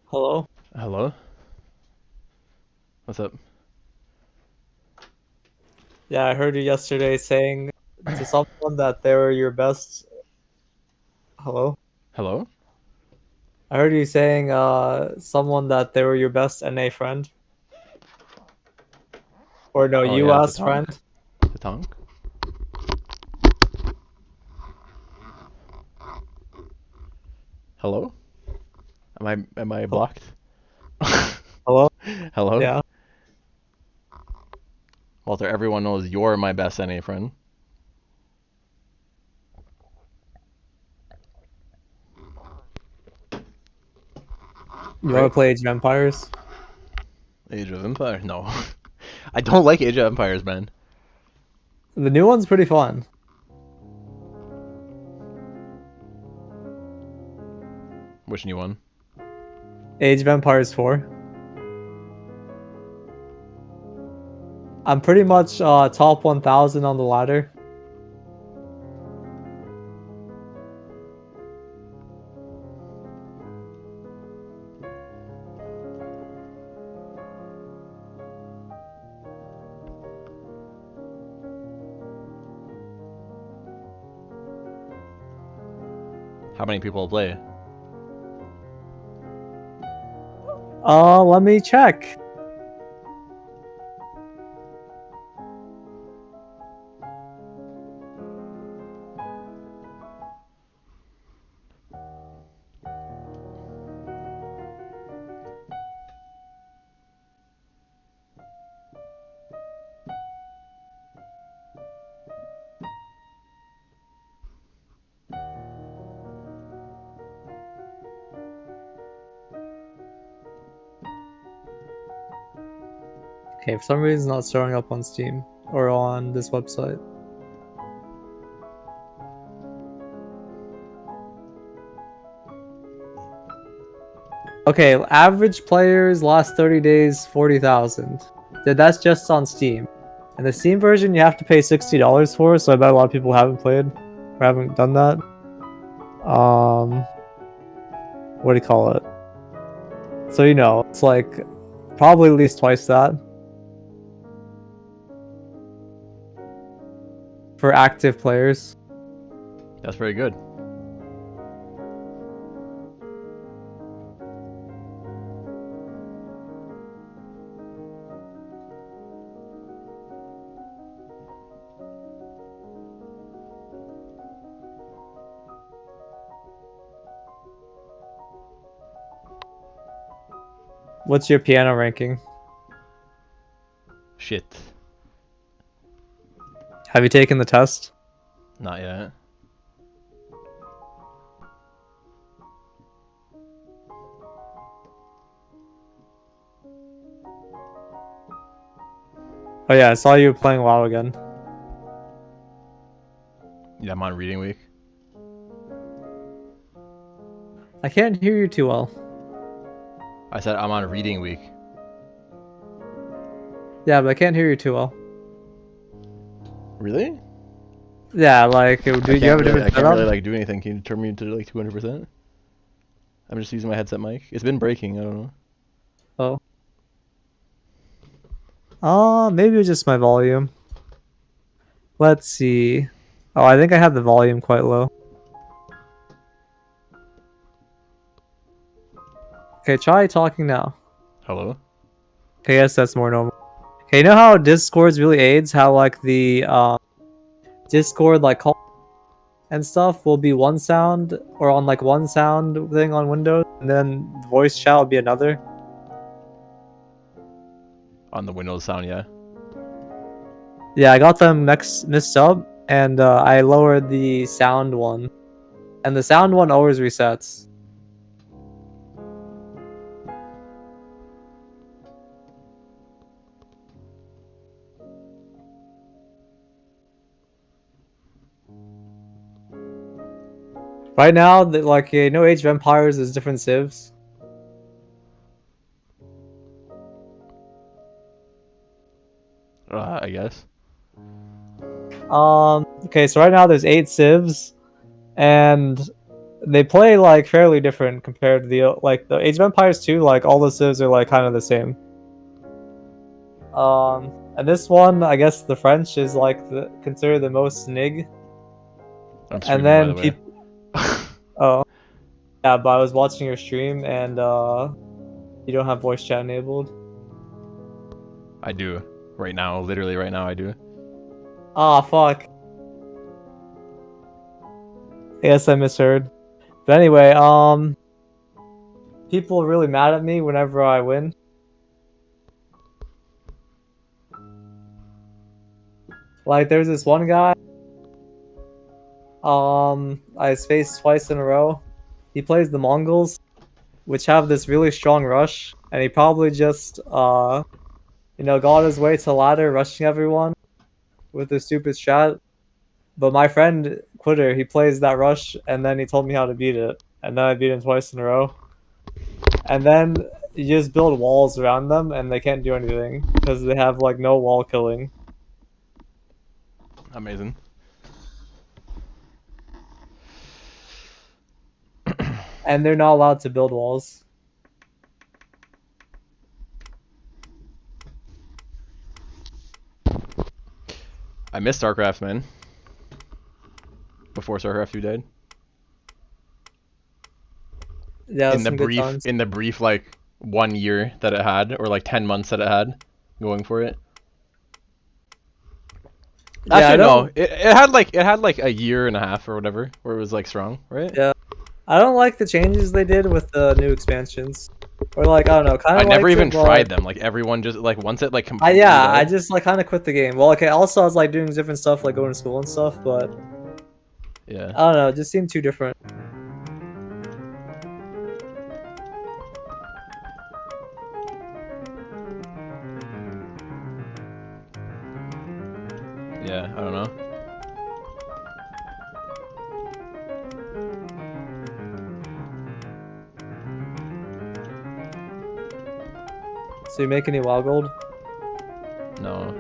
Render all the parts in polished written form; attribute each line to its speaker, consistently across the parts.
Speaker 1: Hello?
Speaker 2: Hello? What's up?
Speaker 1: Yeah, I heard you yesterday saying to someone that they were your best. Hello?
Speaker 2: Hello?
Speaker 1: I heard you saying someone that they were your best NA friend. Or no,
Speaker 2: Oh yeah,
Speaker 1: US
Speaker 2: Tatank.
Speaker 1: friend.
Speaker 2: Tatank? Hello? Am I
Speaker 1: Hel-
Speaker 2: blocked?
Speaker 1: Hello?
Speaker 2: Hello?
Speaker 1: Yeah.
Speaker 2: Walter, everyone knows you're my best NA friend.
Speaker 1: You want
Speaker 2: Right?
Speaker 1: to play Age of Empires?
Speaker 2: Age of Empires? No. I don't like Age of Empires, man.
Speaker 1: The new one's pretty fun.
Speaker 2: Which new one?
Speaker 1: Age of Empires 4. I'm pretty much top 1000 on the ladder.
Speaker 2: How many people play?
Speaker 1: Let me check. Okay, for some reason it's not showing up on Steam or on this website. Okay, average players last 30 days 40,000. That's just on Steam. And the Steam version you have to pay $60 for, so I bet a lot of people haven't played or haven't done that. What do you call it? So it's like probably at least twice that for active players.
Speaker 2: That's very good.
Speaker 1: What's your piano ranking?
Speaker 2: Shit.
Speaker 1: Have you taken the test?
Speaker 2: Not yet.
Speaker 1: Oh yeah, I saw you playing WoW again.
Speaker 2: Yeah, I'm on reading week.
Speaker 1: I can't hear you too well.
Speaker 2: I said I'm on reading week.
Speaker 1: Yeah, but I can't hear you too well.
Speaker 2: Really?
Speaker 1: Yeah, like, do
Speaker 2: I
Speaker 1: you
Speaker 2: can't
Speaker 1: have a
Speaker 2: really
Speaker 1: different
Speaker 2: I can't
Speaker 1: setup?
Speaker 2: really like do anything. Can you turn me to like 200%? I'm just using my headset mic. It's been breaking, I don't know.
Speaker 1: Oh. Maybe it's just my volume. Let's see. Oh, I think I have the volume quite low. Okay, try talking now.
Speaker 2: Hello?
Speaker 1: Okay, yes, that's more normal. Okay, you know how Discord's really aids? How like the Discord like call and stuff will be one sound or on like one sound thing on Windows, and then voice chat will be another.
Speaker 2: On the Windows sound, yeah.
Speaker 1: Yeah, I got them mixed up, and I lowered the sound one, and the sound one always resets. Right now, like Age of Empires is different civs.
Speaker 2: I guess.
Speaker 1: Okay, so right now there's 8 civs, and they play like fairly different compared to the like the Age of Empires 2. Like all the civs are like kind of the same. And this one, I guess the French is like considered the most snig.
Speaker 2: I'm
Speaker 1: And
Speaker 2: streaming,
Speaker 1: then
Speaker 2: by the
Speaker 1: people.
Speaker 2: way.
Speaker 1: Oh, yeah, but I was watching your stream and you don't have voice chat enabled.
Speaker 2: I do. Right now, literally right now I do.
Speaker 1: Ah, fuck. I guess I misheard. But anyway, people are really mad at me whenever I win. Like, there's this one guy. I faced twice in a row. He plays the Mongols, which have this really strong rush, and he probably just, you know, got his way to ladder, rushing everyone with a stupid strat. But my friend Quitter, he plays that rush, and then he told me how to beat it, and then I beat him twice in a row. And then you just build walls around them, and they can't do anything because they have like no wall killing.
Speaker 2: Amazing.
Speaker 1: And they're not allowed to build walls.
Speaker 2: I missed StarCraft, man. Before StarCraft 2 died.
Speaker 1: Yeah,
Speaker 2: In the brief like 1 year that it had, or like 10 months that it had going for it.
Speaker 1: Yeah,
Speaker 2: Actually, no. It had like a year and a half or whatever where it was like strong, right?
Speaker 1: Yeah. I don't like the changes they did with the new expansions. Or like, I don't know, kind of
Speaker 2: I never even tried them. Like everyone just like once it like completely
Speaker 1: yeah, I
Speaker 2: died.
Speaker 1: just like kind of quit the game. Well, okay, also I was like doing different stuff like going to school and stuff, but
Speaker 2: Yeah.
Speaker 1: I don't know, it just seemed too different.
Speaker 2: Yeah, I don't know.
Speaker 1: So you make any WoW gold?
Speaker 2: No.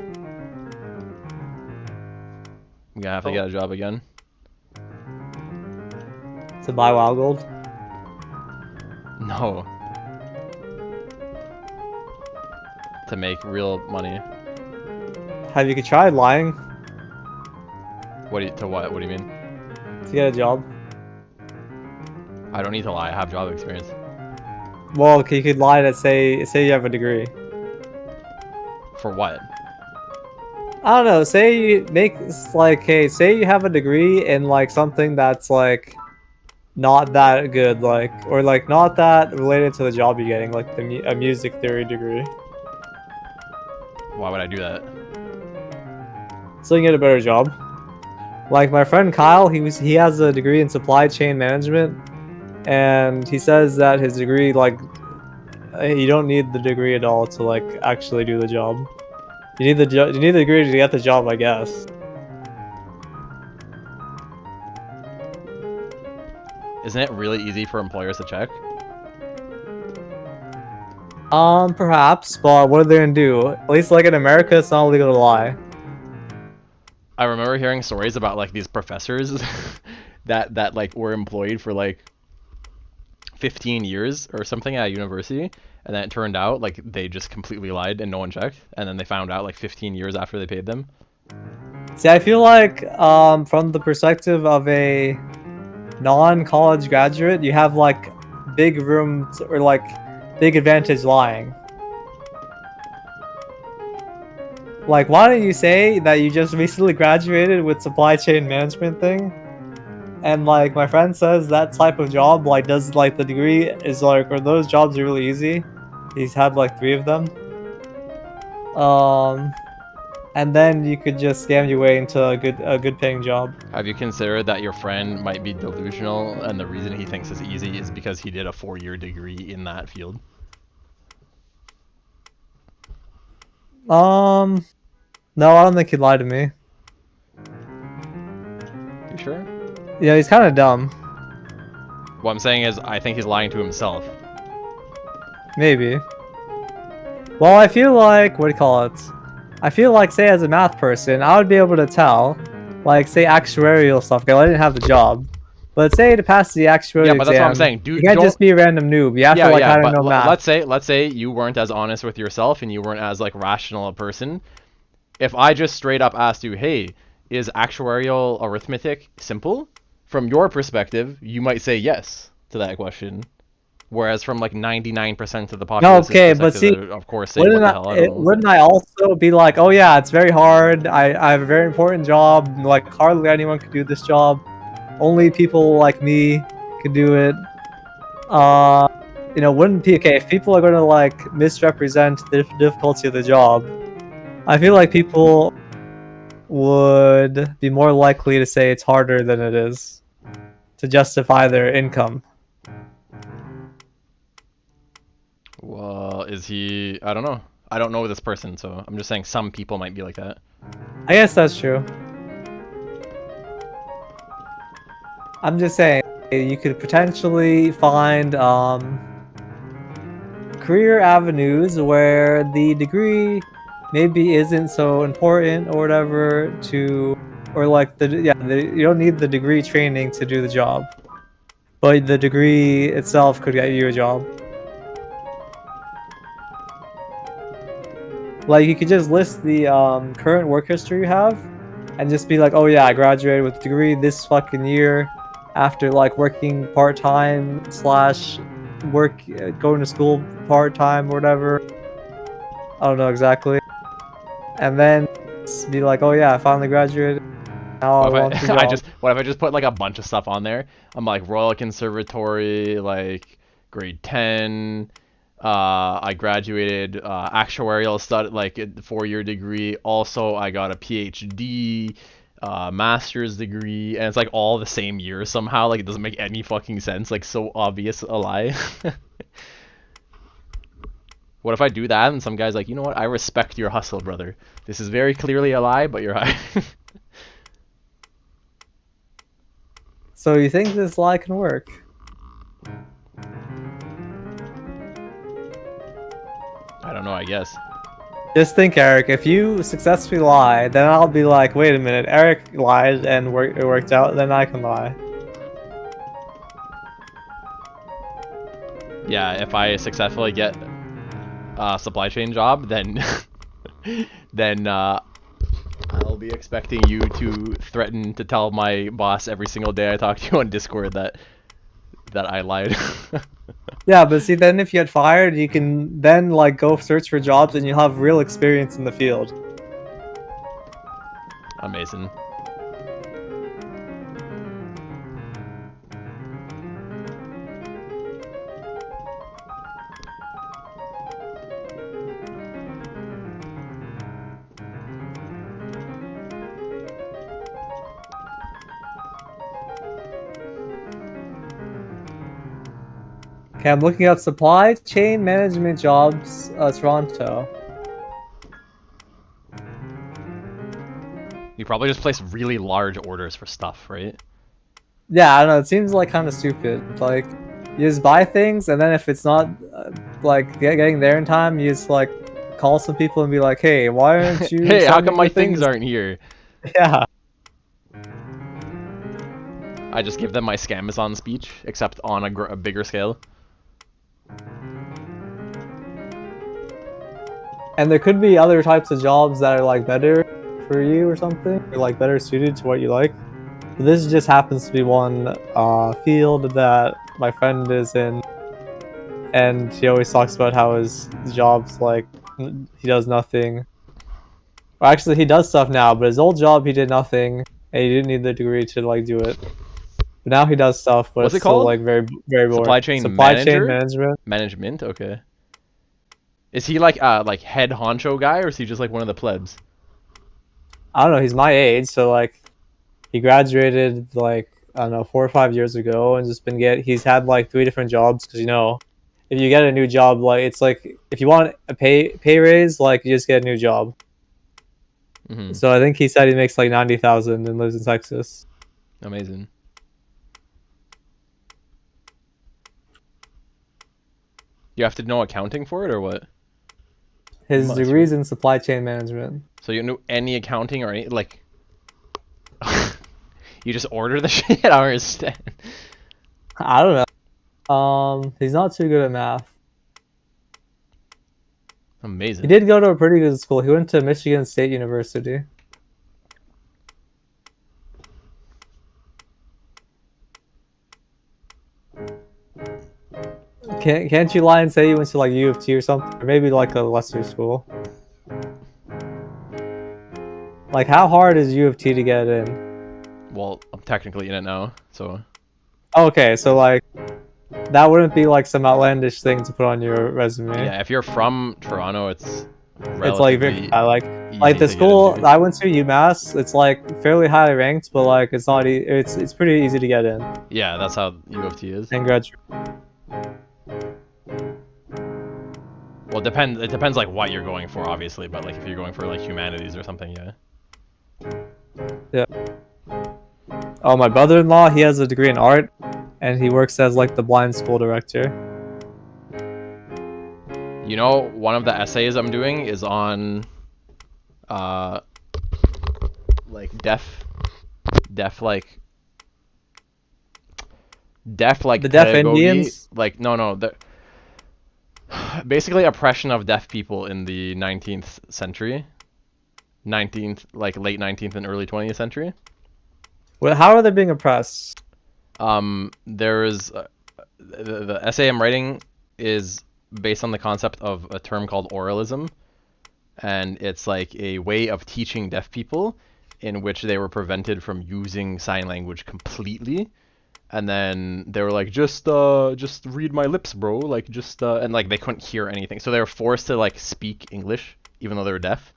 Speaker 2: I'm gonna have to get a job again.
Speaker 1: To buy WoW gold?
Speaker 2: No. To make real money.
Speaker 1: Have you tried lying
Speaker 2: What do you, to what? What do you mean?
Speaker 1: to get a job?
Speaker 2: I don't need to lie. I have job experience.
Speaker 1: Well, okay, you could lie to say you have a degree.
Speaker 2: For what?
Speaker 1: I don't know, say you make like, hey, say you have a degree in like something that's like not that good, like, or like not that related to the job you're getting, like a music theory degree.
Speaker 2: Why would I do that?
Speaker 1: So you can get a better job. Like my friend Kyle, he has a degree in supply chain management, and he says that his degree, like, you don't need the degree at all to like actually do the job. You need the degree to get the job, I guess.
Speaker 2: Isn't it really easy for employers to check?
Speaker 1: Perhaps, but what are they gonna do? At least like in America, it's not illegal to lie.
Speaker 2: I remember hearing stories about like these professors that like were employed for like 15 years or something at a university, and then it turned out like they just completely lied and no one checked, and then they found out like 15 years after they paid them.
Speaker 1: See, I feel like from the perspective of a non-college graduate, you have like big room or like big advantage lying. Like, why don't you say that you just recently graduated with supply chain management thing? And like my friend says that type of job like does like the degree is like, or those jobs are really easy. He's had like 3 of them. And then you could just scam your way into a good paying job.
Speaker 2: Have you considered that your friend might be delusional and the reason he thinks it's easy is because he did a 4-year degree in that field?
Speaker 1: No, I don't think he'd lie to me.
Speaker 2: You sure?
Speaker 1: Yeah, he's kind of dumb.
Speaker 2: What I'm saying is I think he's lying to himself.
Speaker 1: Maybe. Well, I feel like, what do you call it? I feel like, say, as a math person, I would be able to tell, like, say, actuarial stuff. Okay, well, I didn't have the job, But say to pass the actuarial
Speaker 2: Yeah, but that's what I'm
Speaker 1: exam,
Speaker 2: saying.
Speaker 1: you can't
Speaker 2: Don't-
Speaker 1: just be a random noob. You have to like kind of know
Speaker 2: but
Speaker 1: math.
Speaker 2: let's say you weren't as honest with yourself and you weren't as like rational a person. If I just straight up asked you, "Hey, is actuarial arithmetic simple?" From your perspective, you might say yes to that question. Whereas from like 99% of the population's
Speaker 1: Okay, but
Speaker 2: perspective,
Speaker 1: see,
Speaker 2: they're, of course, say, "What the hell? I don't know."
Speaker 1: wouldn't I also be like, oh yeah, it's very hard. I have a very important job. Like hardly anyone could do this job. Only people like me could do it. Wouldn't be okay if people are going to like misrepresent the difficulty of the job. I feel like people would be more likely to say it's harder than it is to justify their income.
Speaker 2: Well, is he? I don't know. I don't know this person, so I'm just saying some people might be like that.
Speaker 1: I guess that's true. I'm just saying you could potentially find career avenues where the degree maybe isn't so important or whatever you don't need the degree training to do the job, but the degree itself could get you a job. Like you could just list the current work history you have and just be like, oh yeah, I graduated with a degree this fucking year after like working part-time / work going to school part-time or whatever. I don't know exactly. And then be like, oh yeah, I finally graduated. Now I want the job.
Speaker 2: What if I just put like a bunch of stuff on there? I'm like Royal Conservatory, like grade 10. I graduated actuarial study, like a 4-year degree. Also, I got a PhD, master's degree, and it's like all the same year somehow. Like it doesn't make any fucking sense. Like so obvious a lie. What if I do that and some guy's like, you know what? I respect your hustle, brother. This is very clearly a lie, but you're right.
Speaker 1: So you think this lie can work?
Speaker 2: I don't know, I guess.
Speaker 1: Just think, Eric, if you successfully lie, then I'll be like, wait a minute, Eric lied and it worked out, then I can lie.
Speaker 2: Yeah, if I successfully get a supply chain job, then I'll be expecting you to threaten to tell my boss every single day I talk to you on Discord that I lied.
Speaker 1: Yeah, but see, then if you get fired, you can then like go search for jobs and you'll have real experience in the field.
Speaker 2: Amazing.
Speaker 1: Okay, I'm looking up supply chain management jobs, Toronto.
Speaker 2: You probably just place really large orders for stuff, right?
Speaker 1: Yeah, I don't know. It seems like kind of stupid. Like, you just buy things, and then if it's not like getting there in time, you just like call some people and be like, "Hey, why aren't you?"
Speaker 2: Hey, how
Speaker 1: sending
Speaker 2: come my
Speaker 1: me
Speaker 2: things aren't here?
Speaker 1: Yeah.
Speaker 2: I just give them my Scamazon speech, except on a bigger scale.
Speaker 1: And there could be other types of jobs that are like better for you or something, or like better suited to what you like. But this just happens to be one field that my friend is in, and he always talks about how his job's like he does nothing. Or actually, he does stuff now, but his old job he did nothing, and he didn't need the degree to like do it. But now he does stuff, but
Speaker 2: What's it
Speaker 1: it's still
Speaker 2: called?
Speaker 1: like very very boring.
Speaker 2: Supply chain
Speaker 1: Supply
Speaker 2: manager?
Speaker 1: chain management.
Speaker 2: Management, okay. Is he like head honcho guy, or is he just like one of the plebs?
Speaker 1: I don't know. He's my age, so like he graduated like I don't know 4 or 5 years ago, and just he's had like 3 different jobs because if you get a new job, like it's like if you want a pay raise, like you just get a new job.
Speaker 2: Mm-hmm.
Speaker 1: So I think he said he makes like 90,000 and lives in Texas.
Speaker 2: Amazing. You have to know accounting for it, or what?
Speaker 1: His degree's in supply chain management.
Speaker 2: So you know any accounting or any like. You just order the shit? I don't understand.
Speaker 1: I don't know. He's not too good at math.
Speaker 2: Amazing.
Speaker 1: He did go to a pretty good school. He went to Michigan State University. Can't you lie and say you went to like U of T or something, or maybe like a lesser school? Like, how hard is U of T to get in?
Speaker 2: Well, I'm technically in it now, so.
Speaker 1: Okay, so like, that wouldn't be like some outlandish thing to put on your resume.
Speaker 2: Yeah, if you're from Toronto, it's
Speaker 1: It's like
Speaker 2: relatively
Speaker 1: like
Speaker 2: easy
Speaker 1: the
Speaker 2: to get
Speaker 1: school
Speaker 2: into.
Speaker 1: I went to, UMass. It's like fairly highly ranked, but like it's not. It's pretty easy to get in
Speaker 2: Yeah, that's how U of T is.
Speaker 1: and graduate.
Speaker 2: Well, it depends like what you're going for, obviously, but like if you're going for like humanities or something, yeah.
Speaker 1: Yeah. Oh, my brother-in-law, he has a degree in art, and he works as like the blind school director.
Speaker 2: You know, one of the essays I'm doing is on like deaf like
Speaker 1: The deaf
Speaker 2: pedagogy.
Speaker 1: Indians?
Speaker 2: Like no, basically oppression of deaf people in the 19th century. 19th, like late 19th and early 20th century.
Speaker 1: Well, how are they being oppressed?
Speaker 2: There's the essay I'm writing is based on the concept of a term called oralism, and it's like a way of teaching deaf people in which they were prevented from using sign language completely, and then they were like, just read my lips, bro, like and like they couldn't hear anything, so they were forced to like speak English even though they were deaf,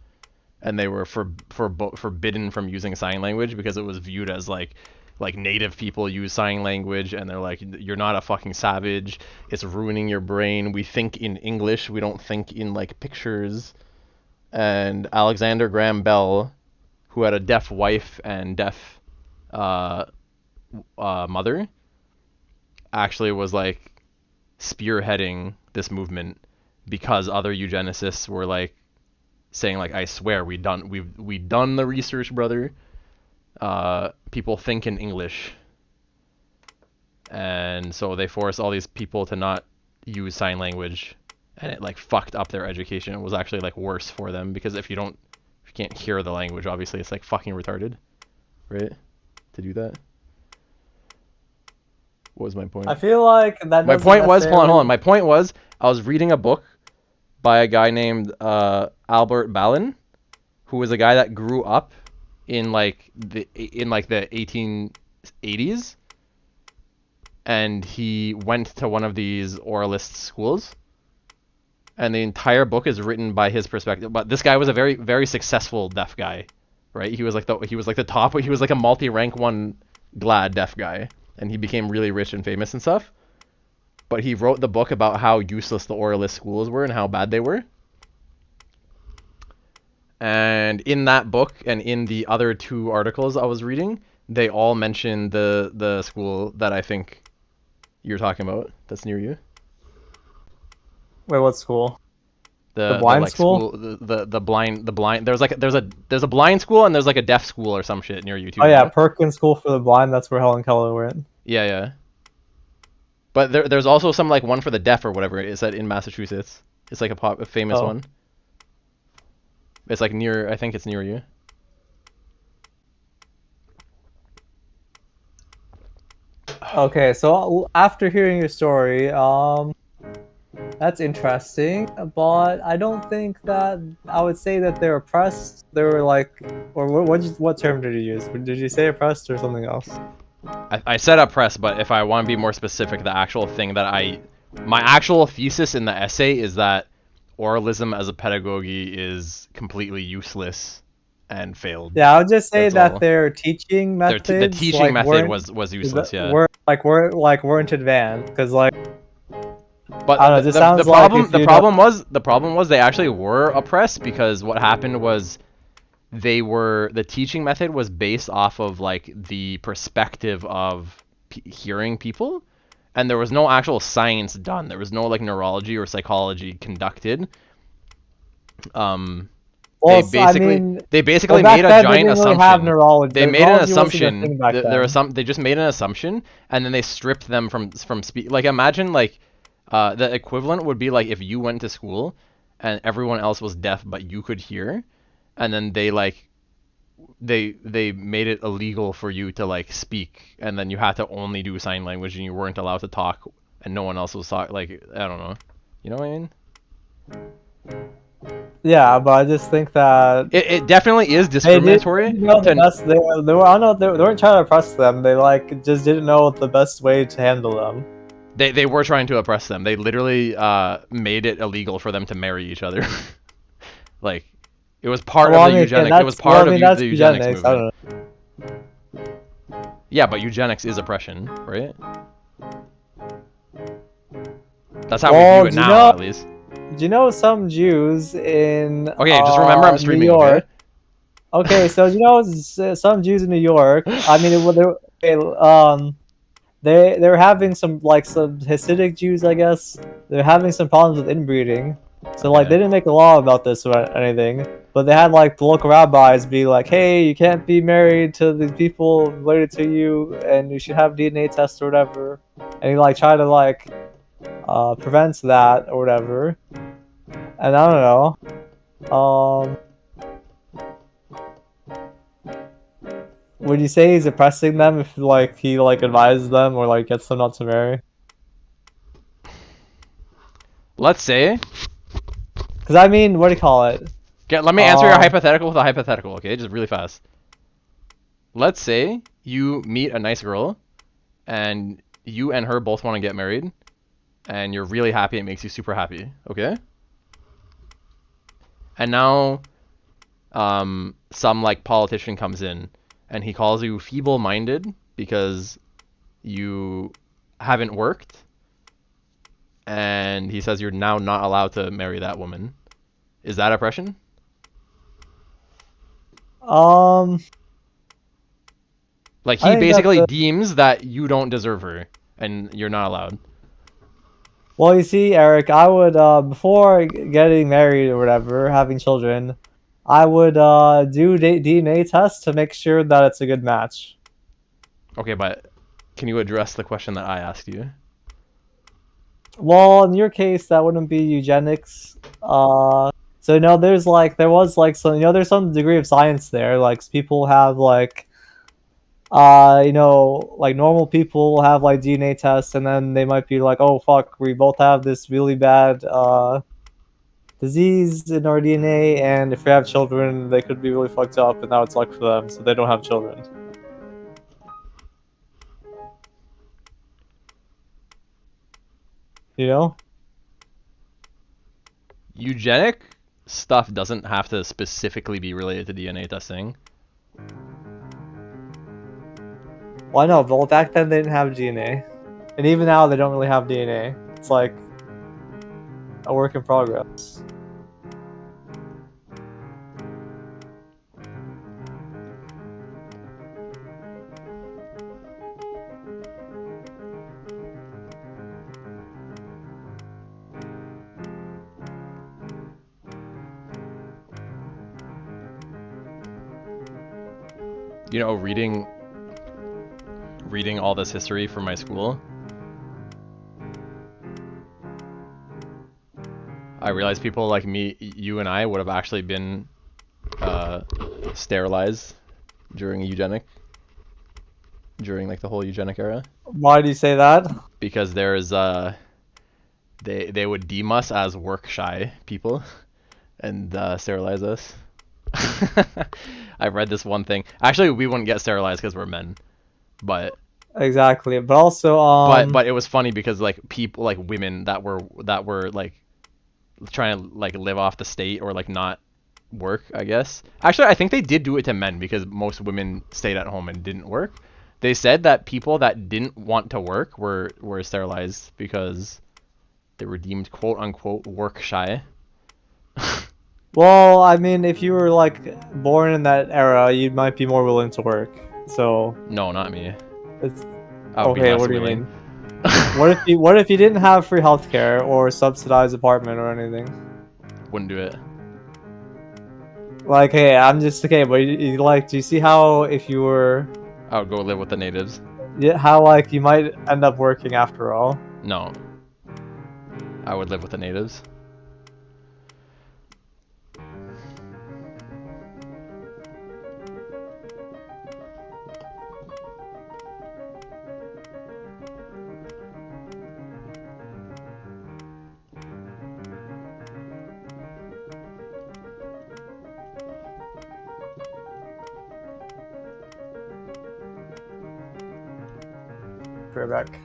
Speaker 2: and they were forbidden from using sign language because it was viewed as like native people use sign language, and they're like, you're not a fucking savage, it's ruining your brain, we think in English, we don't think in like pictures. And Alexander Graham Bell, who had a deaf wife and deaf mother, actually was like spearheading this movement because other eugenicists were like saying like, I swear we've done the research, brother. People think in English, and so they forced all these people to not use sign language, and it like fucked up their education. It was actually like worse for them because if you can't hear the language, obviously it's like fucking retarded, right? To do that. What was my point?
Speaker 1: I feel like that.
Speaker 2: My point was, hold on. My point was, I was reading a book by a guy named Albert Ballin, who was a guy that grew up in the 1880s, and he went to one of these oralist schools, and the entire book is written by his perspective. But this guy was a very, very successful deaf guy, right? He was like the top. He was like a multi-rank one GLAAD deaf guy, and he became really rich and famous and stuff. But he wrote the book about how useless the oralist schools were and how bad they were. And in that book and in the other two articles I was reading, they all mentioned the school that I think you're talking about that's near you.
Speaker 1: Wait, what school?
Speaker 2: The
Speaker 1: blind
Speaker 2: like,
Speaker 1: school?
Speaker 2: The blind there's a blind school and there's like a deaf school or some shit near you too.
Speaker 1: Oh yeah, Perkins School for the Blind. That's where Helen Keller went.
Speaker 2: Yeah. But there's also some like one for the deaf or whatever. Is that in Massachusetts? It's like a famous one. It's like near. I think it's near you.
Speaker 1: Okay, so after hearing your story, that's interesting, but I don't think that I would say that they're oppressed. They were like, or what term did you use? Did you say oppressed or something else?
Speaker 2: I said oppressed, but if I want to be more specific, the actual thing that my actual thesis in the essay is that oralism as a pedagogy is completely useless and failed.
Speaker 1: Yeah, I would just say
Speaker 2: That's
Speaker 1: that
Speaker 2: all.
Speaker 1: their teaching methods,
Speaker 2: the teaching method was useless. Yeah.
Speaker 1: weren't advanced because like.
Speaker 2: But
Speaker 1: I don't know,
Speaker 2: the problem was they actually were oppressed because what happened was the teaching method was based off of like the perspective of hearing people, and there was no actual science done. There was no like neurology or psychology conducted.
Speaker 1: Well,
Speaker 2: they basically
Speaker 1: back
Speaker 2: made a
Speaker 1: then, they
Speaker 2: giant
Speaker 1: didn't really have
Speaker 2: assumption.
Speaker 1: neurology.
Speaker 2: They made an
Speaker 1: Neurology wasn't a
Speaker 2: assumption.
Speaker 1: thing back then.
Speaker 2: They just made an assumption, and then they stripped them from speak. Like imagine like the equivalent would be like if you went to school and everyone else was deaf but you could hear, and then they made it illegal for you to like speak, and then you had to only do sign language and you weren't allowed to talk, and no one else was talk. Like I don't know, you know what I mean?
Speaker 1: Yeah, but I just think that
Speaker 2: It definitely is
Speaker 1: they
Speaker 2: discriminatory.
Speaker 1: didn't know the best. They were I don't know, they weren't trying to oppress them. They like just didn't know the best way to handle them.
Speaker 2: They were trying to oppress them. They literally made it illegal for them to marry each other. Like it was part of the eugenics. It was part of the eugenics movement. Yeah, but eugenics is oppression, right? That's how we view it now, at least.
Speaker 1: Do you know some Jews in
Speaker 2: Okay, just remember I'm streaming,
Speaker 1: New York?
Speaker 2: Okay?
Speaker 1: Okay, so you know some Jews in New York. I mean, they were having some Hasidic Jews, I guess. They're having some problems with inbreeding. So like
Speaker 2: Okay.
Speaker 1: they didn't make a law about this or anything, but they had like the local rabbis be like, "Hey, you can't be married to these people related to you, and you should have DNA tests or whatever." And he like try to like prevent that or whatever. And I don't know. Would you say he's oppressing them if like he like advises them or like gets them not to marry?
Speaker 2: Let's say.
Speaker 1: Because I mean, what do you call it?
Speaker 2: Let me answer your hypothetical with a hypothetical, okay? Just really fast. Let's say you meet a nice girl, and you and her both want to get married, and you're really happy. It makes you super happy, okay? And now, some like politician comes in, and he calls you feeble-minded because you haven't worked, and he says you're now not allowed to marry that woman. Is that oppression? Like he basically deems that you don't deserve her and you're not allowed.
Speaker 1: Well, you see, Eric, I would before getting married or whatever, having children, I would do DNA tests to make sure that it's a good match.
Speaker 2: Okay, but can you address the question that I asked you?
Speaker 1: Well, in your case, that wouldn't be eugenics. So no, there was like some, there's some degree of science there. Like people have like, like normal people will have like DNA tests, and then they might be like, oh fuck, we both have this really bad disease in our DNA, and if we have children, they could be really fucked up, and now it's luck for them, so they don't have children. You know?
Speaker 2: Eugenic stuff doesn't have to specifically be related to DNA testing.
Speaker 1: Well, I know, but back then they didn't have DNA. And even now they don't really have DNA. It's like a work in progress.
Speaker 2: You know, reading all this history from my school, I realized people like me, you and I, would have actually been sterilized during like the whole eugenic era.
Speaker 1: Why do you say that?
Speaker 2: Because there's they would deem us as work shy people and sterilize us. I read this one thing. Actually, we wouldn't get sterilized because we're men, but
Speaker 1: exactly. But also,
Speaker 2: but it was funny because like people, like women that were like trying to like live off the state or like not work, I guess. Actually, I think they did do it to men because most women stayed at home and didn't work. They said that people that didn't want to work were sterilized because they were deemed quote unquote work shy.
Speaker 1: Well, I mean, if you were like born in that era, you might be more willing to work. So
Speaker 2: no, not me.
Speaker 1: It's
Speaker 2: okay.
Speaker 1: What do you mean? What if you didn't have free healthcare or subsidized apartment or anything?
Speaker 2: Wouldn't do it.
Speaker 1: Like, hey, I'm just okay, but like, do you see how if you were,
Speaker 2: I would go live with the natives.
Speaker 1: yeah, how like you might end up working after all?
Speaker 2: No, I would live with the natives.
Speaker 1: Right back.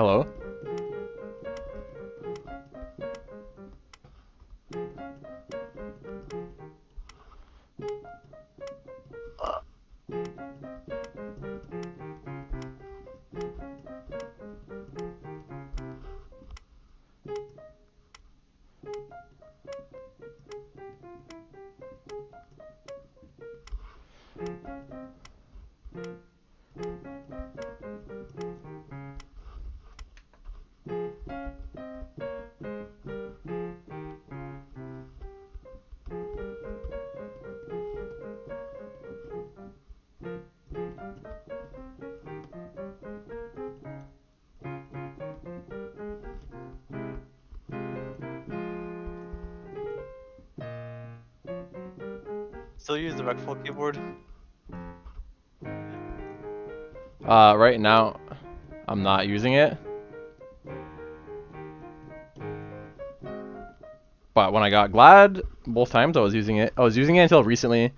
Speaker 2: Hello?
Speaker 3: Still use the Recful keyboard?
Speaker 2: Right now, I'm not using it. But when I got Glad, both times I was using it. I was using it until recently.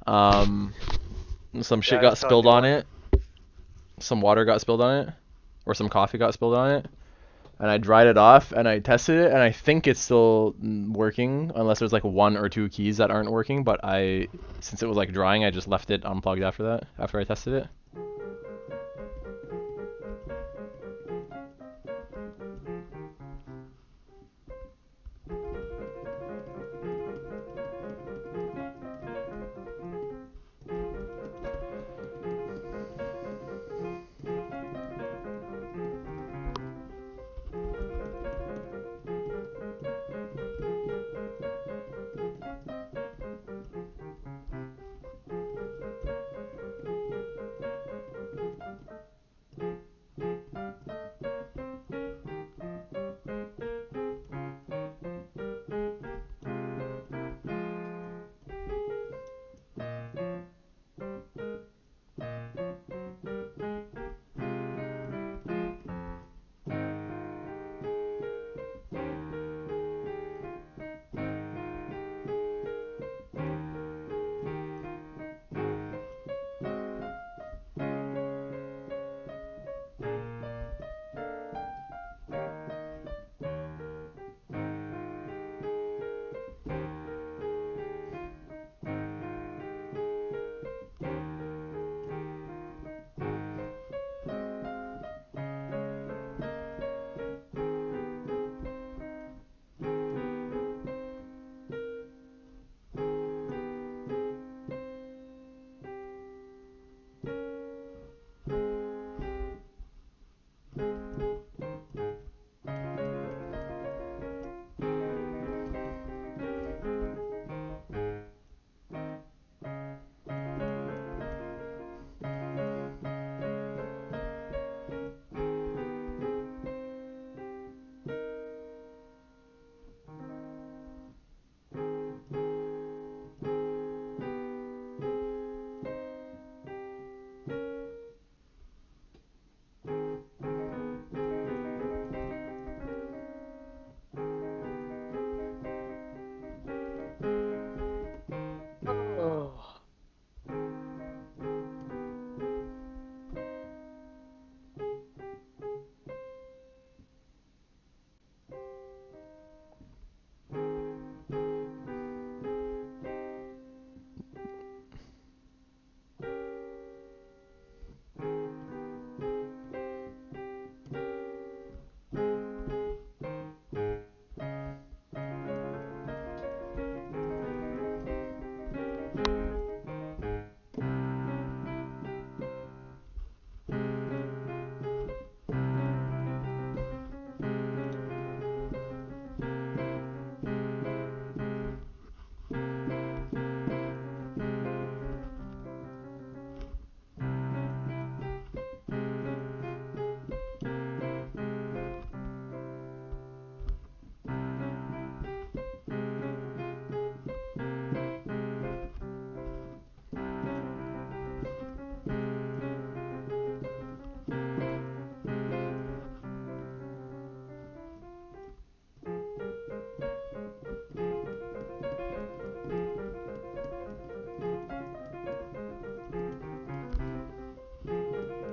Speaker 2: Some shit
Speaker 3: I
Speaker 2: got
Speaker 3: just got a
Speaker 2: spilled
Speaker 3: new
Speaker 2: on
Speaker 3: one.
Speaker 2: it. Some water got spilled on it. Or some coffee got spilled on it. And I dried it off and I tested it and I think it's still working unless there's like 1 or 2 keys that aren't working, but since it was like drying, I just left it unplugged after that, after I tested it.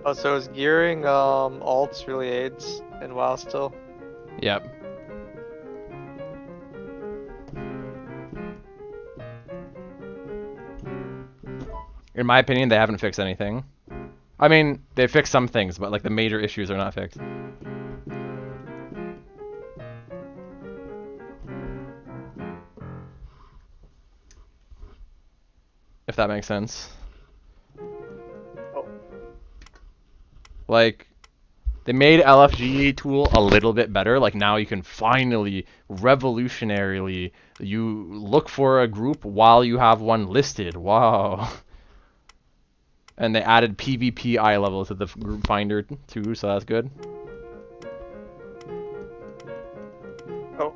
Speaker 3: Oh, so is gearing alts really aids in WoW still?
Speaker 2: Yep. In my opinion, they haven't fixed anything. I mean, they fixed some things, but like the major issues are not fixed. If that makes sense.
Speaker 3: Oh.
Speaker 2: Like, they made LFG tool a little bit better. Like now you can finally, revolutionarily, you look for a group while you have one listed. Wow. And they added PvP eye level to the group finder too, so that's good.
Speaker 3: Oh.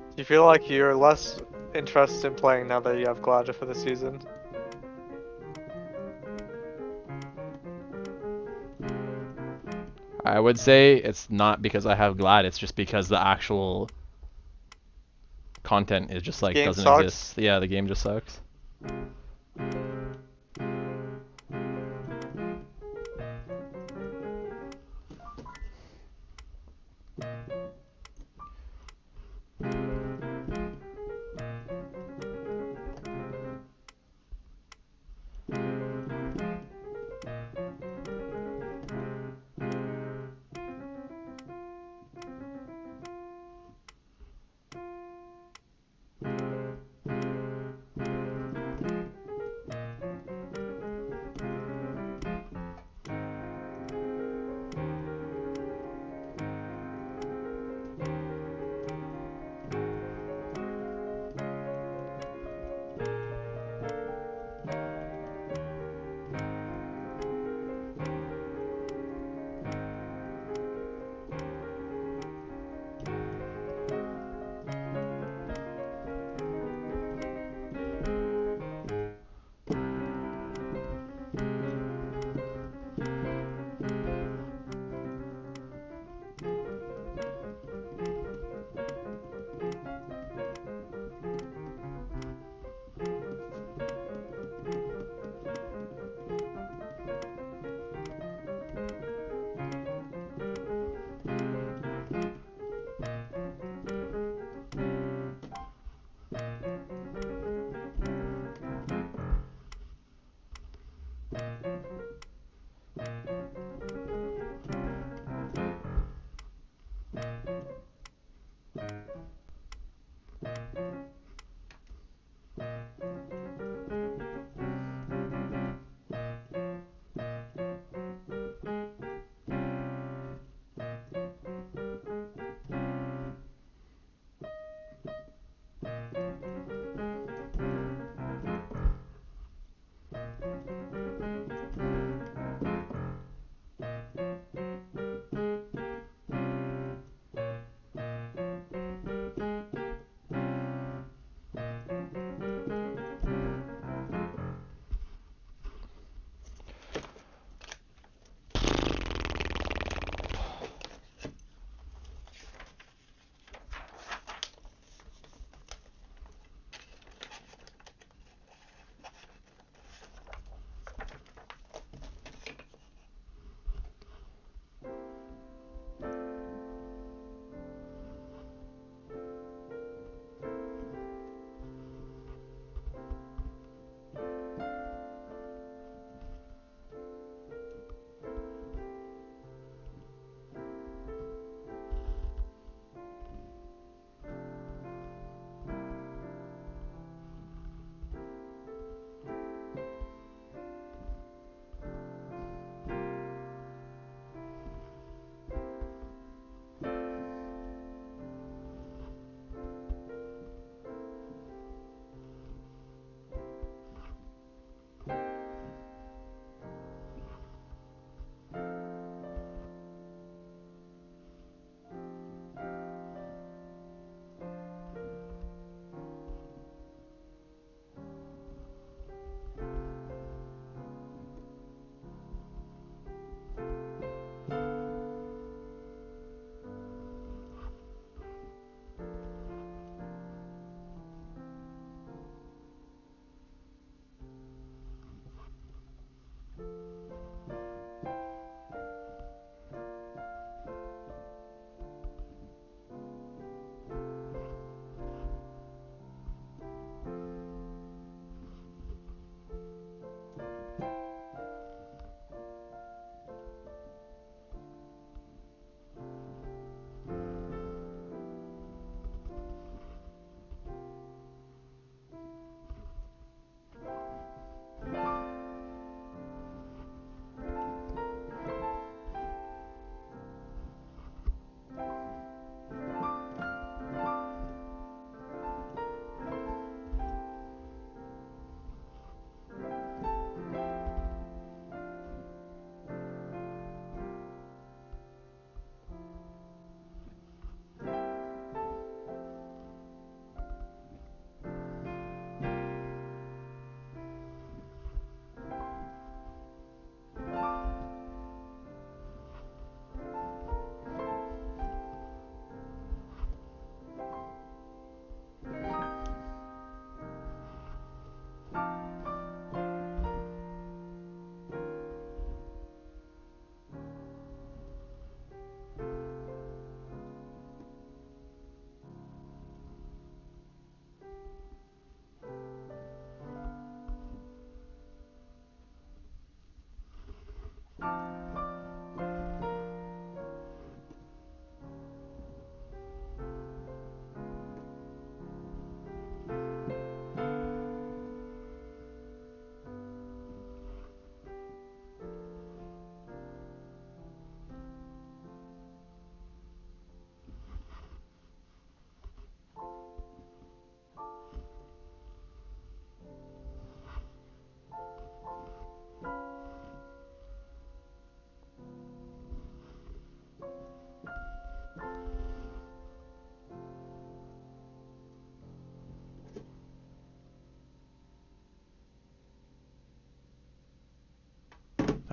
Speaker 3: Do you feel like you're less interested in playing now that you have Gladra for the season?
Speaker 2: I would say it's not because I have Glad, it's just because the actual content is just like
Speaker 3: Game
Speaker 2: doesn't
Speaker 3: sucks?
Speaker 2: exist. Yeah, the game just sucks.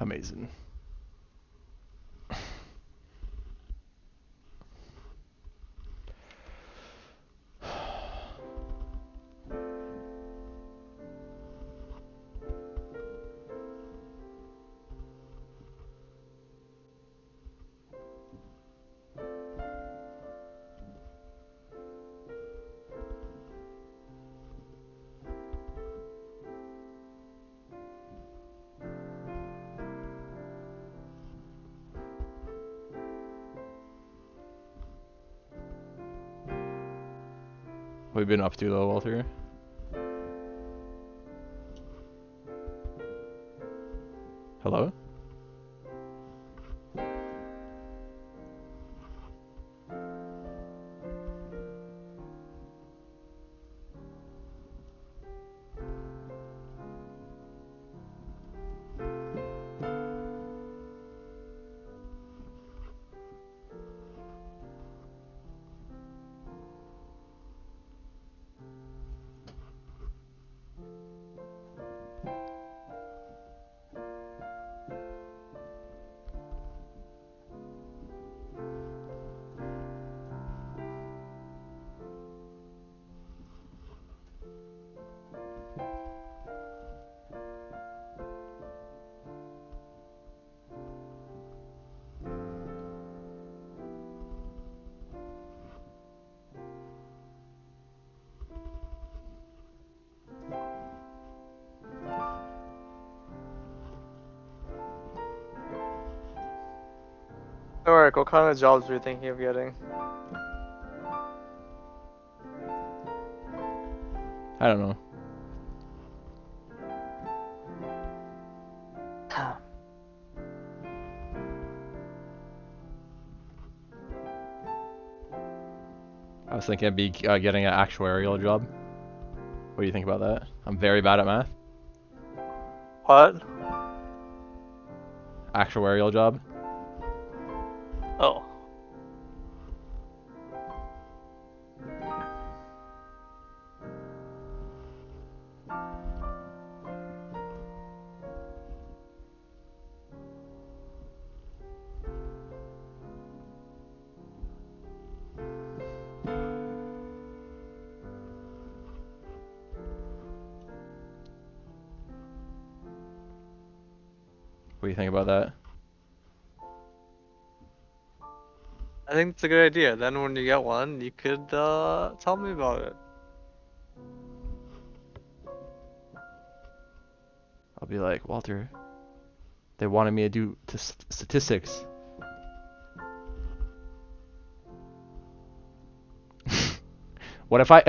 Speaker 2: Amazing. What have you been up to though, Walter? Hello?
Speaker 3: Eric, what kind of jobs were you thinking of getting?
Speaker 2: I don't know. I was thinking of getting an actuarial job. What do you think about that? I'm very bad at math.
Speaker 3: What?
Speaker 2: Actuarial job.
Speaker 3: Oh.
Speaker 2: What do you think about that?
Speaker 3: I think it's a good idea. Then when you get one, you could tell me about it.
Speaker 2: I'll be like, Walter, they wanted me to do statistics. What if I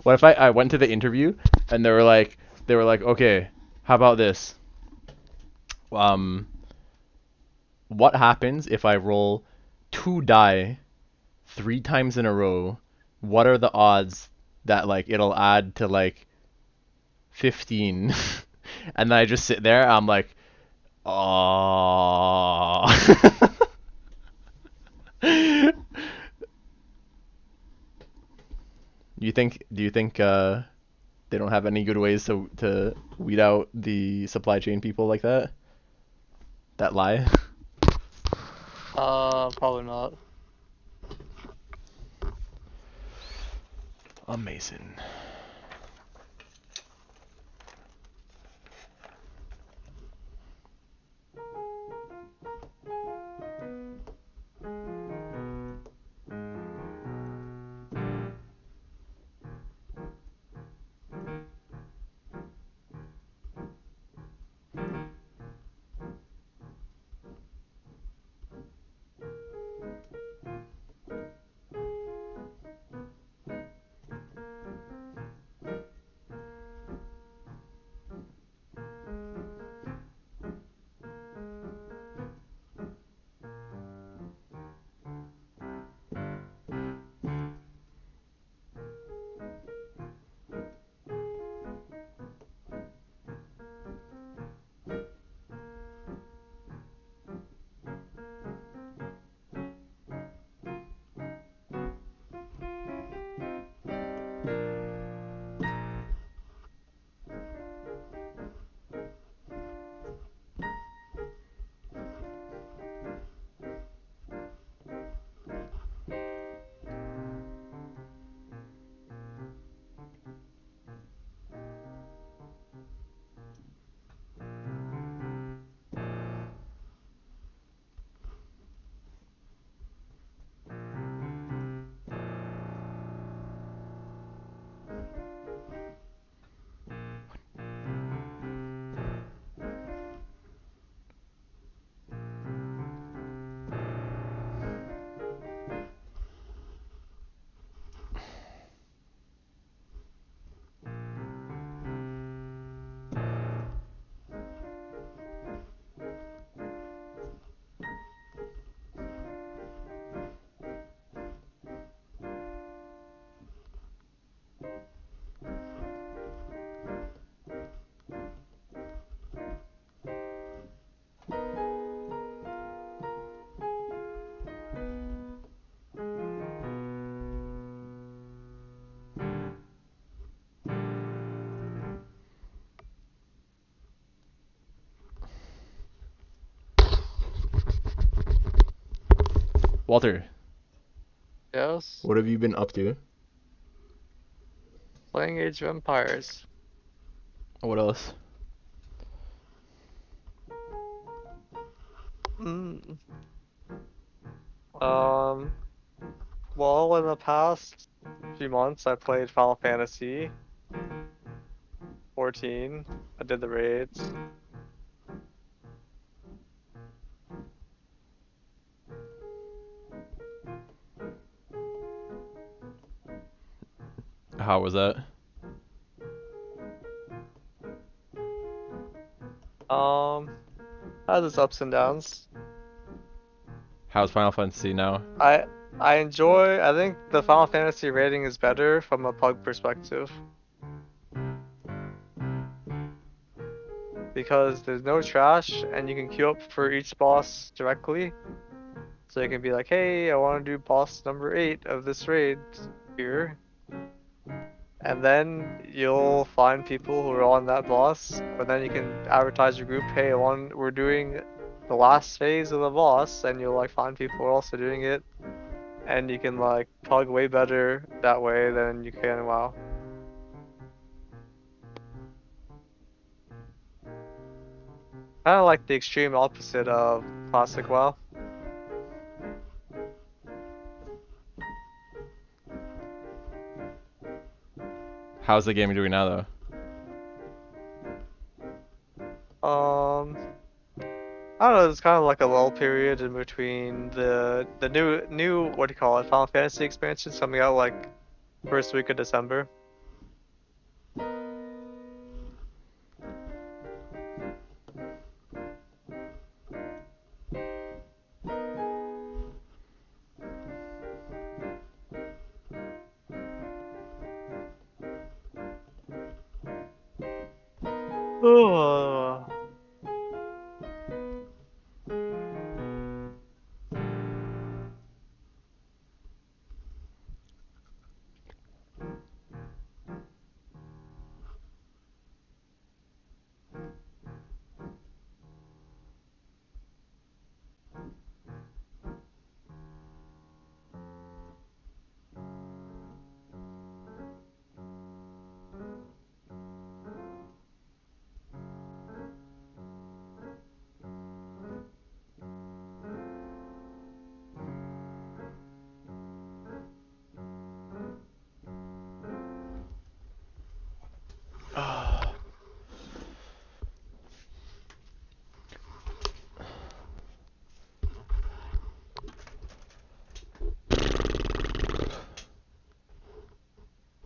Speaker 2: what if I went to the interview and they were like okay, how about this? What happens if I roll 2 die 3 times in a row? What are the odds that like it'll add to like 15? And then I just sit there, I'm like, oh. Do you think they don't have any good ways to weed out the supply chain people like that? That lie?
Speaker 3: Probably not.
Speaker 2: Amazing. Walter,
Speaker 3: Yes.
Speaker 2: what have you been up to?
Speaker 3: Playing Age of Empires.
Speaker 2: What else?
Speaker 3: Mm. Um. Well, in the past few months, I played Final Fantasy 14. I did the raids.
Speaker 2: How was that?
Speaker 3: Has its ups and downs.
Speaker 2: How's Final Fantasy now?
Speaker 3: I I think the Final Fantasy rating is better from a pug perspective. Because there's no trash and you can queue up for each boss directly. So you can be like, hey, I want to do boss number 8 of this raid here. And then you'll find people who are on that boss, or then you can advertise your group, hey, we're doing the last phase of the boss, and you'll like find people who are also doing it. And you can like pug way better that way than you can WoW. Kind of like the extreme opposite of classic WoW.
Speaker 2: How's the game doing now, though?
Speaker 3: I don't know. It's kind of like a lull period in between the new what do you call it, Final Fantasy expansions coming out like first week of December.